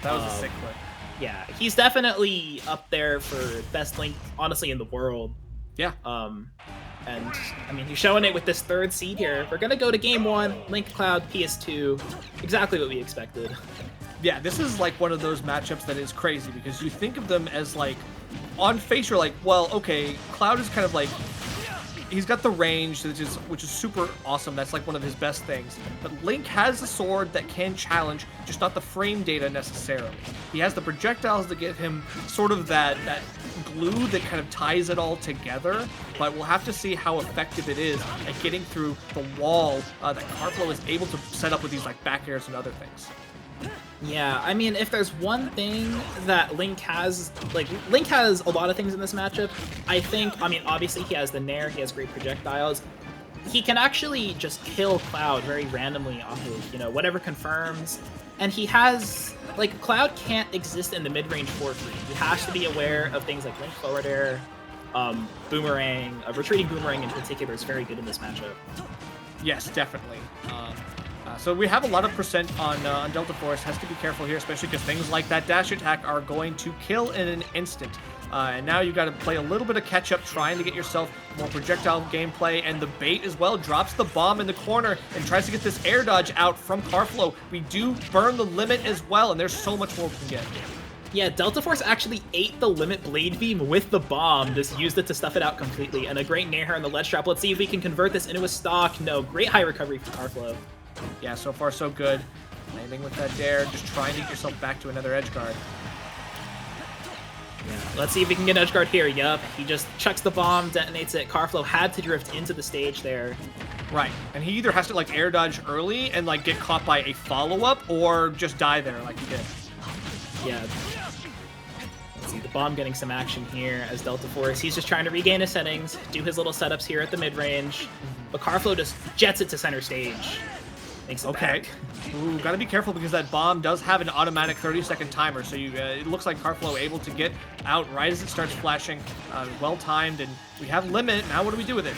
That was a sick clip. Yeah, he's definitely up there for best Link, honestly, in the world. Yeah. And I mean, he's showing it with this 3rd seed here. We're gonna go to game 1, Link Cloud PS2, exactly what we expected. Yeah, this is like one of those matchups that is crazy because you think of them as like, on face you're like, well, okay, Cloud is kind of like, he's got the range, which is super awesome. That's like one of his best things. But Link has a sword that can challenge, just not the frame data necessarily. He has the projectiles to give him sort of that glue that kind of ties it all together. But we'll have to see how effective it is at getting through the wall that Karflo is able to set up with these like back airs and other things. Yeah, I mean, if there's one thing that Link has, like, Link has a lot of things in this matchup. I think, I mean, obviously he has the Nair, he has great projectiles. He can actually just kill Cloud very randomly off of, you know, whatever confirms. And he has, like, Cloud can't exist in the mid-range for free. He has to be aware of things like Link forward air, boomerang, retreating boomerang in particular is very good in this matchup. Yes, definitely. So we have a lot of percent on Deltaforce. Has to be careful here, especially because things like that dash attack are going to kill in an instant. And now you got to play a little bit of catch-up, trying to get yourself more projectile gameplay. And the bait as well drops the bomb in the corner and tries to get this air dodge out from Karflo. We do burn the limit as well, and there's so much more we can get. Yeah, Deltaforce actually ate the limit blade beam with the bomb, just used it to stuff it out completely. And a great nair on the ledge trap. Let's see if we can convert this into a stock. No, great high recovery from Karflo. Yeah, so far so good. Landing with that dare, just trying to get yourself back to another edge guard. Yeah, let's see if we can get an edge guard here. Yup, he just chucks the bomb, detonates it. Karflo had to drift into the stage there. Right, and he either has to like air dodge early and like get caught by a follow-up or just die there like he did. Yeah. Let's see, the bomb getting some action here as Deltaforce. He's just trying to regain his settings, do his little setups here at the mid-range. But Karflo just jets it to center stage. Makes it okay. back. Ooh, gotta be careful because that bomb does have an automatic 30-second timer, so you it looks like Karflo able to get out right as it starts flashing. Well-timed, and we have limit. Now what do we do with it?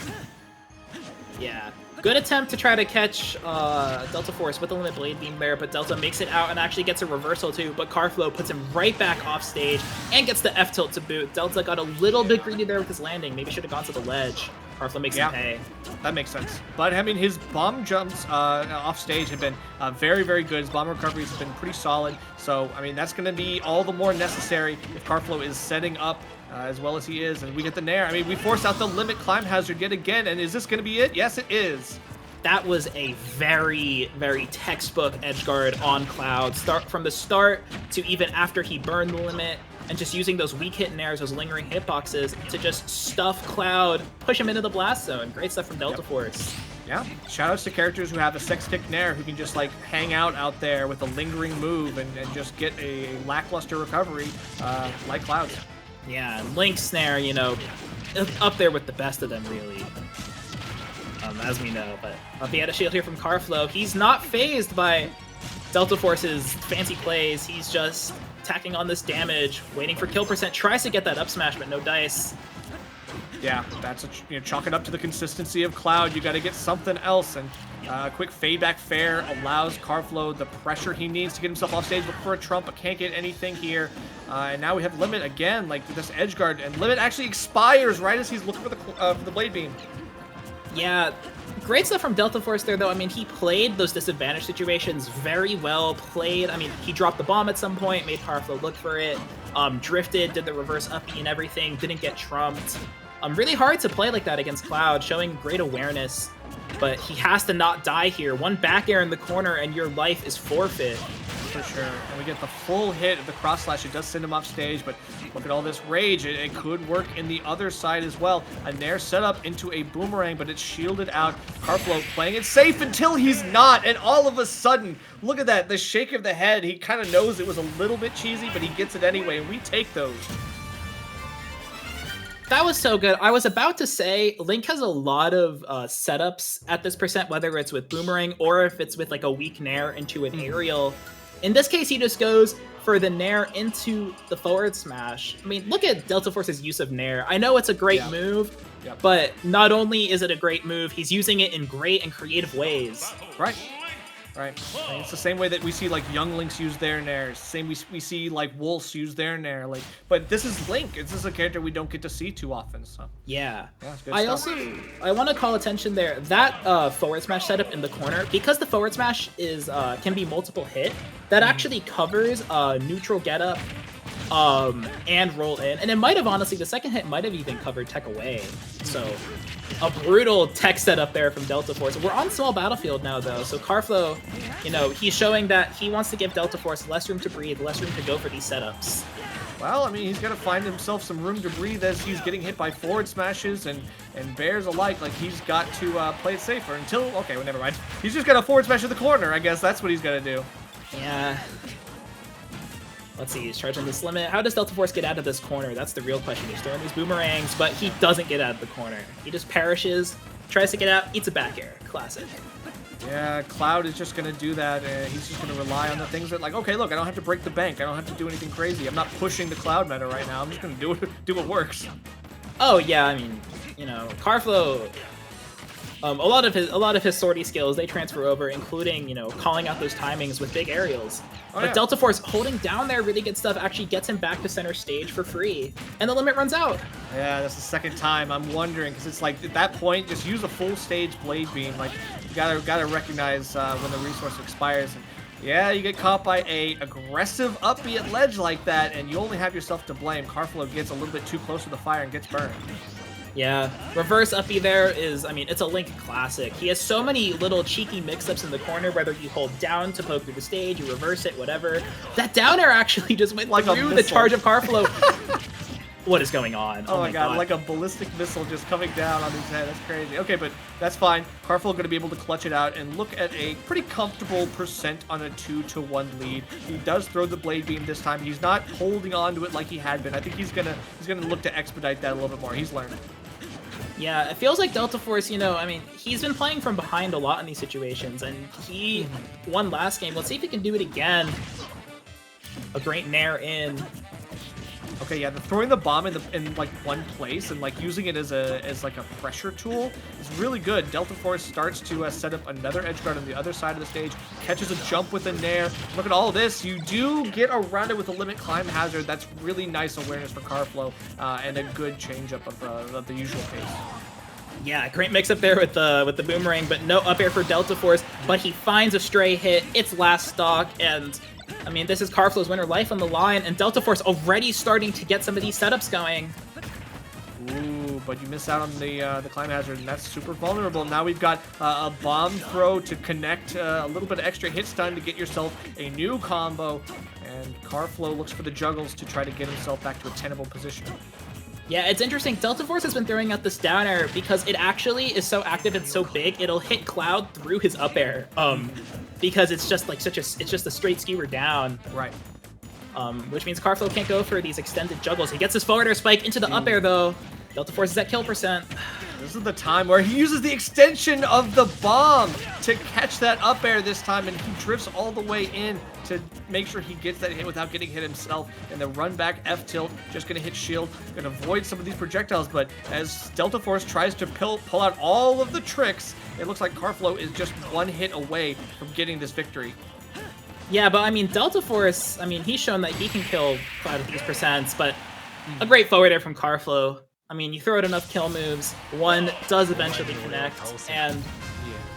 Yeah. Good attempt to try to catch Deltaforce with the limit blade beam there, but Delta makes it out and actually gets a reversal too, but Karflo puts him right back off stage and gets the F-tilt to boot. Delta got a little bit greedy there with his landing. Maybe should have gone to the ledge. Karflo makes him pay. That makes sense. But, I mean, his bomb jumps off stage have been very, very good. His bomb recoveries have been pretty solid. So, I mean, that's going to be all the more necessary if Karflo is setting up as well as he is. And we get the nair. I mean, we force out the limit climb hazard yet again. And is this going to be it? Yes, it is. That was a very, very textbook edgeguard on Cloud. From the start to even after he burned the limit. And just using those weak hit nairs, those lingering hitboxes, to just stuff Cloud, push him into the blast zone. Great stuff from Deltaforce. Yeah, shoutouts to characters who have a sex stick nair who can just like hang out there with a lingering move and just get a lackluster recovery like Cloud's. Yeah, and Link's snare, you know, up there with the best of them, really. As we know, but he had a shield here from Karflo. He's not phased by Deltaforce's fancy plays. He's just tacking on this damage, waiting for kill percent, tries to get that up smash, but no dice. Yeah, that's chalk it up to the consistency of Cloud. You got to get something else, and quick fade back fair allows Karflo the pressure he needs to get himself off stage, look for a trump, but can't get anything here. And now we have Limit again, like this edge guard, and Limit actually expires right as he's looking for the blade beam. Yeah, great stuff from Deltaforce there, though. I mean, he played those disadvantage situations very well played. I mean, he dropped the bomb at some point, made Karflo look for it, drifted, did the reverse up E and everything, didn't get trumped. Really hard to play like that against Cloud, showing great awareness, but he has to not die here. One back air in the corner and your life is forfeit. For sure. And we get the full hit of the cross slash. It does send him off stage, but look at all this rage. It could work in the other side as well. A nair set up into a boomerang, but it's shielded out. Karflo playing it safe until he's not, and all of a sudden, look at that, the shake of the head. He kind of knows it was a little bit cheesy, but he gets it anyway, and we take those. That was so good. I was about to say, Link has a lot of setups at this percent, whether it's with boomerang or if it's with like a weak nair into an aerial. In this case, he just goes for the nair into the forward smash. I mean, look at Deltaforce's use of nair. I know it's a great move, but not only is it a great move, he's using it in great and creative ways. Right. Right. Like, it's the same way that we see like young Links use their nairs. Same we see like Wolves use their nair. Like, but this is Link. This is a character we don't get to see too often. So yeah. It's good I stuff. I want to call attention there that forward smash setup in the corner, because the forward smash is can be multiple hit. That actually covers neutral get up and roll in, and it might have honestly the second hit might have even covered tech away. So a brutal tech setup there from Deltaforce. We're on small battlefield now though, so Karflo, you know, he's showing that he wants to give Deltaforce less room to breathe, less room to go for these setups. Well, I mean, he's got to find himself some room to breathe as he's getting hit by forward smashes and bears alike. Like, he's got to play it safer until... Okay, well, never mind. He's just got to forward smash to the corner, I guess. That's what he's got to do. Yeah. Let's see, he's charging this limit. How does Deltaforce get out of this corner? That's the real question. He's throwing these boomerangs, but he doesn't get out of the corner. He just perishes, tries to get out, eats a back air. Classic. Yeah, Cloud is just going to do that. He's just going to rely on the things that, like, okay, look, I don't have to break the bank. I don't have to do anything crazy. I'm not pushing the Cloud meta right now. I'm just going to do what works. Oh, yeah, I mean, you know, Karflo... a lot of his sortie skills, they transfer over, including, you know, calling out those timings with big aerials. Oh, but yeah. Deltaforce holding down there really good stuff actually gets him back to center stage for free. And the limit runs out. Yeah, that's the second time. I'm wondering, because it's like, at that point, just use a full stage Blade Beam. Like, you gotta recognize when the resource expires. And yeah, you get caught by a aggressive up B at ledge like that, and you only have yourself to blame. Karflo gets a little bit too close to the fire and gets burned. Yeah, reverse uppy there is, I mean, it's a Link classic. He has so many little cheeky mix-ups in the corner, whether you hold down to poke through the stage, you reverse it, whatever. That down air actually just went like through the charge of Karflo. What is going on? Oh my god, like a ballistic missile just coming down on his head. That's crazy. Okay, but that's fine. Karflo going to be able to clutch it out and look at a pretty comfortable percent on a 2-1 lead. He does throw the Blade Beam this time. He's not holding on to it like he had been. I think he's gonna look to expedite that a little bit more. He's learning. Yeah, it feels like Deltaforce, you know, I mean, he's been playing from behind a lot in these situations, and he won last game. Let's see if he can do it again. A great nair in. Okay, yeah, throwing the bomb in like one place and like using it as like a pressure tool is really good. Deltaforce starts to set up another edge guard on the other side of the stage, catches a jump with a nair. Look at all this. You do get around it with a limit climb hazard. That's really nice awareness for Karflo and a good changeup of the usual pace. Yeah, great mix up there with the boomerang, but no up air for Deltaforce. But he finds a stray hit. It's last stock, and I mean, this is Karflo's winner, life on the line, and Deltaforce already starting to get some of these setups going. Ooh, but you miss out on the climb hazard, and that's super vulnerable. Now we've got a bomb throw to connect a little bit of extra hit stun to get yourself a new combo, and Karflo looks for the juggles to try to get himself back to a tenable position. Yeah, it's interesting. Deltaforce has been throwing out this down air because it actually is so active and so big, it'll hit Cloud through his up air. Because it's just like it's just a straight skewer down. Right. Which means Karflo can't go for these extended juggles. He gets his forward air spike into the up air though. Deltaforce is at kill percent. This is the time where he uses the extension of the bomb to catch that up air this time, and he drifts all the way in to make sure he gets that hit without getting hit himself. And the run back F tilt, just gonna hit shield, gonna avoid some of these projectiles, but as Deltaforce tries to pull out all of the tricks, it looks like Karflo is just one hit away from getting this victory. Yeah, but I mean, Deltaforce, I mean, he's shown that he can kill 5 of these percents, but a great forward air from Karflo. I mean, you throw out enough kill moves, one does eventually connect, and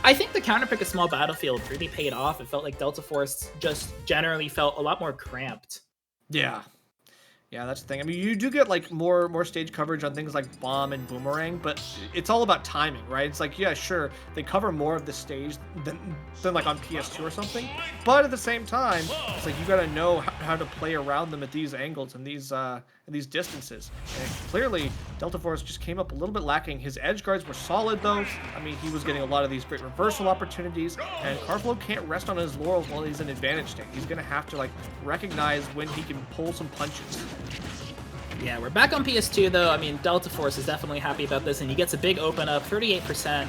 I think the counterpick of small battlefield really paid off. It felt like Deltaforce just generally felt a lot more cramped. Yeah. Yeah, that's the thing. I mean, you do get like more stage coverage on things like bomb and boomerang, but it's all about timing, right? It's like, yeah, sure, they cover more of the stage than like on PS2 or something, but at the same time, it's like you got to know how to play around them at these angles and these distances. And clearly, Deltaforce just came up a little bit lacking. His edge guards were solid though. I mean, he was getting a lot of these great reversal opportunities, and Karflo can't rest on his laurels while he's in advantage state. He's gonna have to like recognize when he can pull some punches. Yeah, we're back on PS2 though. I mean, Deltaforce is definitely happy about this, and he gets a big open up, 38%.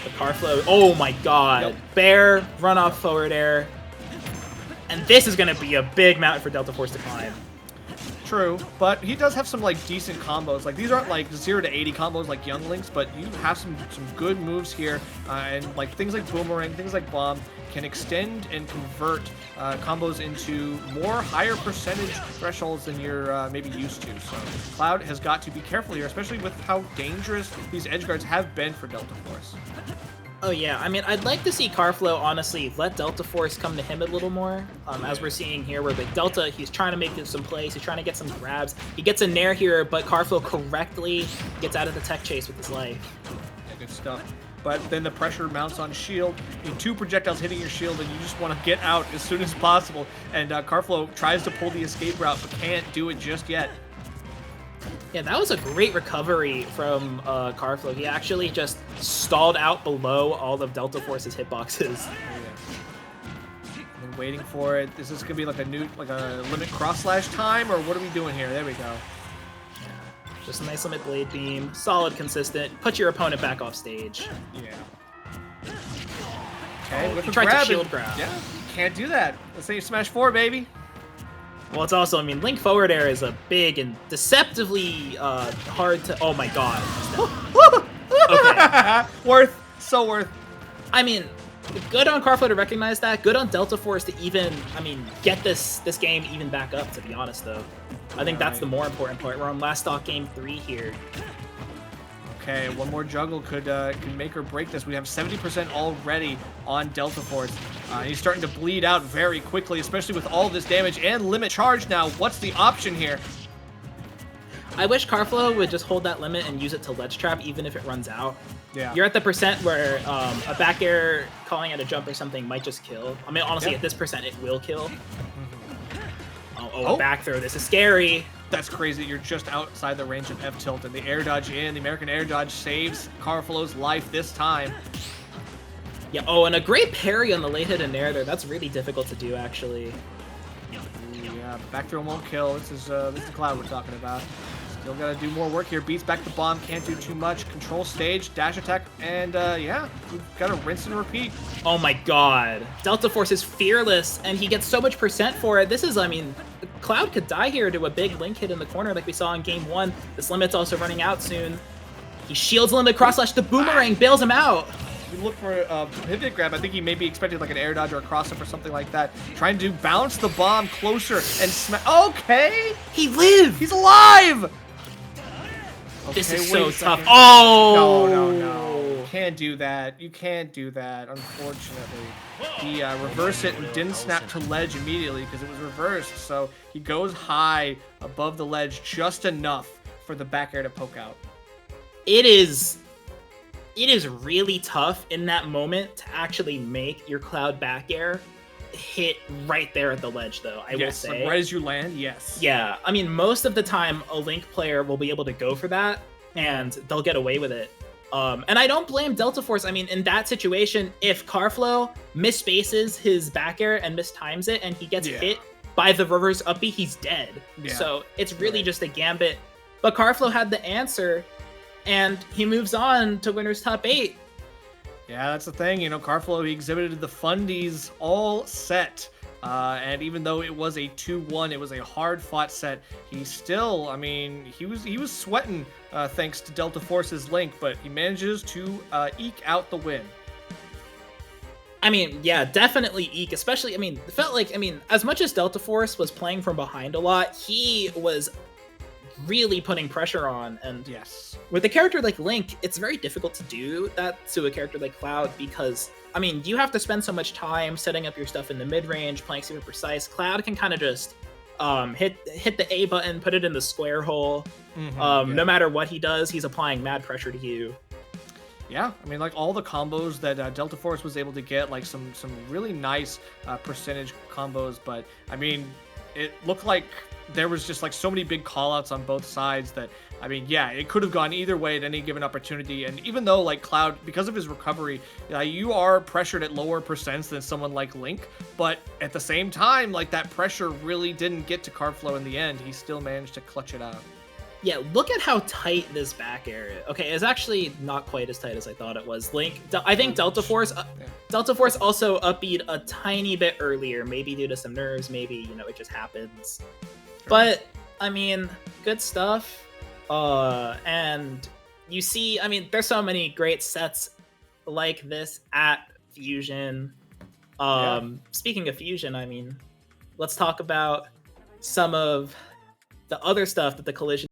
The Karflo, oh my god. Yep. Bear, run off forward air. And this is going to be a big mountain for Deltaforce to climb. True, but he does have some like decent combos. Like these aren't like 0 to 80 combos like Young Link's, but you have some good moves here, and like things like Boomerang, things like Bomb can extend and convert combos into more higher percentage thresholds than you're maybe used to. So Cloud has got to be careful here, especially with how dangerous these edge guards have been for Deltaforce. Oh yeah, I mean, I'd like to see Karflo, honestly, let Deltaforce come to him a little more, as we're seeing here, where the Delta, he's trying to make some plays, he's trying to get some grabs. He gets a Nair here, but Karflo correctly gets out of the tech chase with his life. Yeah, good stuff. But then the pressure mounts on shield. You need 2 projectiles hitting your shield, and you just want to get out as soon as possible. And Karflo tries to pull the escape route, but can't do it just yet. Yeah, that was a great recovery from Karflo. He actually just stalled out below all of Deltaforce's hitboxes. And waiting for it. Is this gonna be like a limit cross slash time, or what are we doing here? There we go. Yeah, just a nice limit blade beam, solid, consistent. Put your opponent back off stage. Yeah. Okay, with he a tried grab to shield grab. Yeah, can't do that. Let's say Smash 4, baby. Well, it's also, I mean, Link forward air is a big and deceptively hard to. Oh my god. Okay. Worth. So worth. I mean, good on Karflo to recognize that. Good on Deltaforce to even, I mean, get this game even back up, to be honest, though. I think that's the more important part. We're on last stock game 3 here. Okay, one more juggle could make or break this. We have 70% already on Deltaforce. He's starting to bleed out very quickly, especially with all this damage and limit charge now. What's the option here? I wish Karflo would just hold that limit and use it to ledge trap, even if it runs out. Yeah. You're at the percent where a back air calling at a jump or something might just kill. I mean, honestly, Yep. at this percent, it will kill. A back throw. This is scary. That's crazy. You're just outside the range of F-tilt, and the air dodge in. The American air dodge saves Karflo's life this time. Yeah, oh, and a great parry on the late hit and nair there. That's really difficult to do, actually. Yeah, back throw won't kill. This is the Cloud we're talking about. Still gotta do more work here. Beats back the bomb, can't do too much. Control stage, dash attack, and yeah, we've gotta rinse and repeat. Oh my god. Deltaforce is fearless, and he gets so much percent for it. This is, I mean, Cloud could die here to a big Link hit in the corner like we saw in game 1. This limit's also running out soon. He shields limit cross slash, the Boomerang bails him out. We look for a pivot grab. I think he may be expecting like an air dodge or a cross up or something like that. Trying to bounce the bomb closer and smash. Okay! He lived! He's alive! This Okay, is wait so a tough. second. Oh! No. Can't do that. You can't do that, unfortunately. He reversed it and didn't snap to ledge immediately because it was reversed. So he goes high above the ledge just enough for the back air to poke out. It is really tough in that moment to actually make your Cloud back air hit right there at the ledge, though, I will say. Like right as you land, yes. Yeah, I mean, most of the time, a Link player will be able to go for that, and they'll get away with it. And I don't blame Deltaforce. I mean, in that situation, if Karflo misspaces his back air and mistimes it, and he gets hit by the reverse up B, he's dead. Yeah. So it's really just a gambit. But Karflo had the answer, and he moves on to winner's top 8. Yeah, that's the thing. You know, Karflo, he exhibited the fundies all set. And even though it was a 2-1, it was a hard-fought set. He still, I mean, he was sweating thanks to Deltaforce's Link, but he manages to eke out the win. I mean, yeah, definitely eke, especially, I mean, it felt like, I mean, as much as Deltaforce was playing from behind a lot, he was really putting pressure on, and yes, with a character like Link, it's very difficult to do that to a character like Cloud because, I mean, you have to spend so much time setting up your stuff in the mid-range, playing super precise. Cloud can kind of just hit the A button, put it in the square hole. No matter what he does, he's applying mad pressure to you. Yeah, I mean, like all the combos that Deltaforce was able to get, like some really nice percentage combos, but I mean, it looked like there was just like so many big callouts on both sides that, I mean, yeah, it could have gone either way at any given opportunity. And even though like Cloud, because of his recovery, you are pressured at lower percents than someone like Link, but at the same time, like that pressure really didn't get to Karflo in the end. He still managed to clutch it out. Yeah, look at how tight this back air is. Okay, it's actually not quite as tight as I thought it was. Link, I think Deltaforce also upbeat a tiny bit earlier, maybe due to some nerves, maybe, you know, it just happens. But I mean, good stuff. And you see, I mean, there's so many great sets like this at Fusion. Speaking of Fusion, I mean, let's talk about some of the other stuff that the Collision